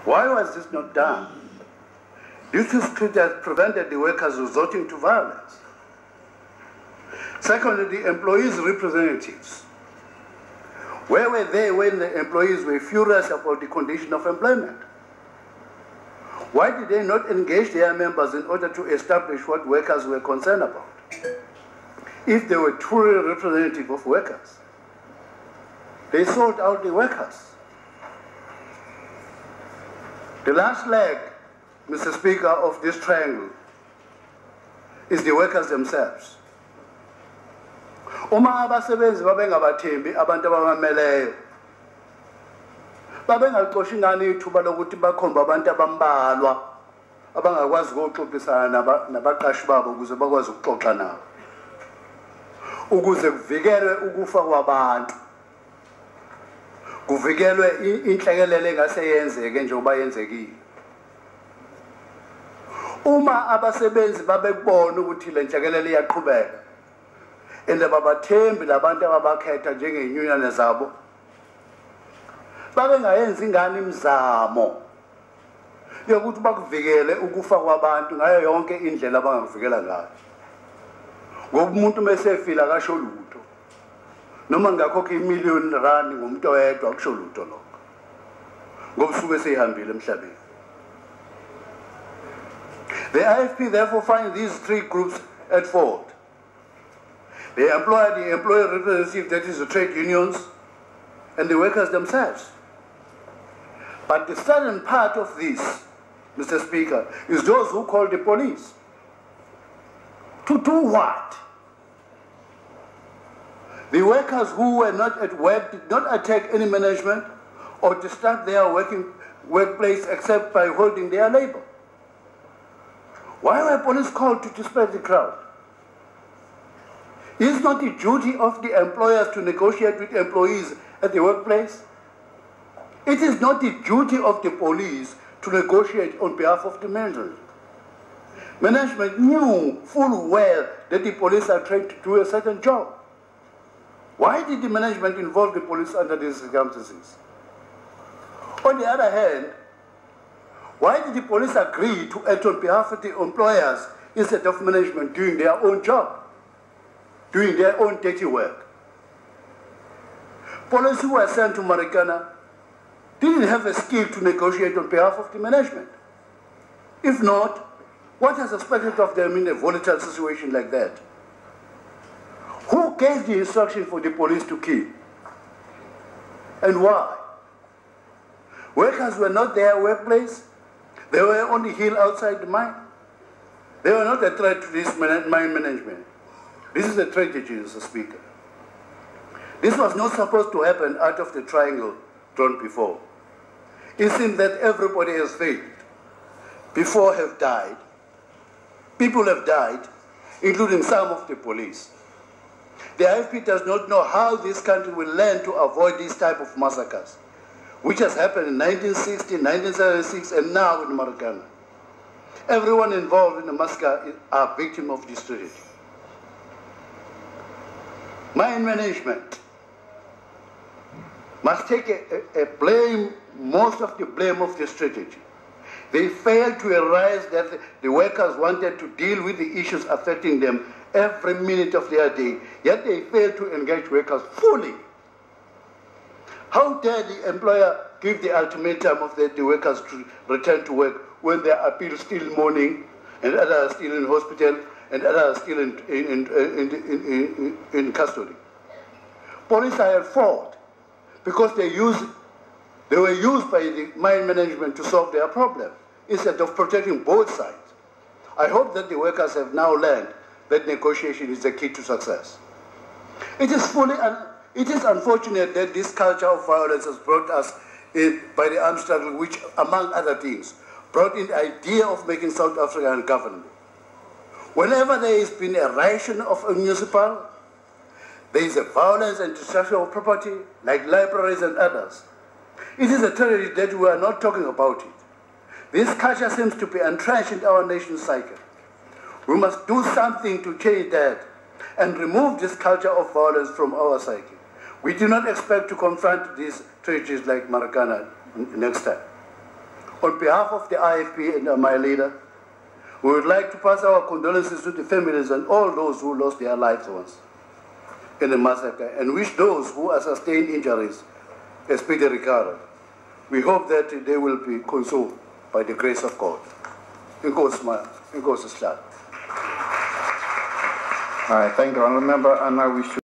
Why was this not done? This has prevented the workers resorting to violence. Secondly, the employees' representatives. Where were they when the employees were furious about the condition of employment? Why did they not engage their members in order to establish what workers were concerned about? If they were truly representative of workers, they sought out the workers. The last leg, Mr. Speaker, of this triangle is the workers themselves. Uma abasebenzi babengabathembi abantu abamameleyo babengaqoshi ngani ithuba lokuthi bakhomba abantu abambalwa abangakwazi ukuxoxisana nabaqashi babo ukuze bakwazi ukuxoxa nabo ukuze kuvikelwe ukufa kwabantu kuvikelwe inhlekelele engase yenzeke njengoba yenzekile. Uma abasebenzi babekubona ukuthi le nhlekelele iyaqhubeka ende babathembi labantu ababakhetha njengenyunyane zabo babengayenza ingane imizamo yokuthi bakuvikele ukufa kwabantu ngayo yonke indlela abangakuvikela ngayo. Ngoba umuntu mesefila kasho lutho noma ngakhokha imillion rand ngomuntu oyedwa akusho lutho lokho ngoba usuke seyihambile emhlabeni. The IFP therefore find these three groups at fault. They employ the employer representative, that is the trade unions, and the workers themselves. But the southern part of this, Mr. Speaker, is those who call the police. To do what? The workers who were not at work did not attack any management or disturb their workplace except by holding their labor. Why were police called to disperse the crowd? Is not the duty of the employers to negotiate with employees at the workplace? It is not the duty of the police to negotiate on behalf of the management. Management knew full well that the police are trained to do a certain job. Why did the management involve the police under these circumstances? On the other hand, why did the police agree to act on behalf of the employers instead of management doing their own job, doing their own dirty work? Police who were sent to Marikana didn't have a skill to negotiate on behalf of the management. If not, what is expected of them in a volatile situation like that? Who gave the instruction for the police to kill? And why? Workers were not their workplace. They were on the hill outside the mine. They were not a threat to this mine management. This is a tragedy, Mr. Speaker. This was not supposed to happen out of the triangle drawn before. It seems that everybody has failed. Before have died. People have died, including some of the police. The IFP does not know how this country will learn to avoid this type of massacres, which has happened in 1960, 1976, and now in Marikana. Everyone involved in the massacre are victims of this tragedy. Mine management must take most of the blame of this tragedy. They failed to realize that the workers wanted to deal with the issues affecting them every minute of their day, yet they failed to engage workers fully. How dare the employer give the ultimatum of the workers to return to work when they are still mourning, and others are still in hospital, and others are still in custody? Police are at fault because they were used by the mine management to solve their problem instead of protecting both sides. I hope that the workers have now learned that negotiation is the key to success. It is unfortunate that this culture of violence has brought us in by the armed struggle, which, among other things, brought in the idea of making South Africa ungovernable. Whenever there has been a ration of a municipal, there is a violence and destruction of property, like libraries and others. It is a tragedy that we are not talking about it. This culture seems to be entrenched in our nation's cycle. We must do something to change that and remove this culture of violence from our psyche. We do not expect to confront these tragedies like Marikana next time. On behalf of the IFP and my leader, we would like to pass our condolences to the families and all those who lost their lives once in the massacre, and wish those who have sustained injuries a speedy recovery. We hope that they will be consoled by the grace of God. All right, thank you, honourable member, and I wish to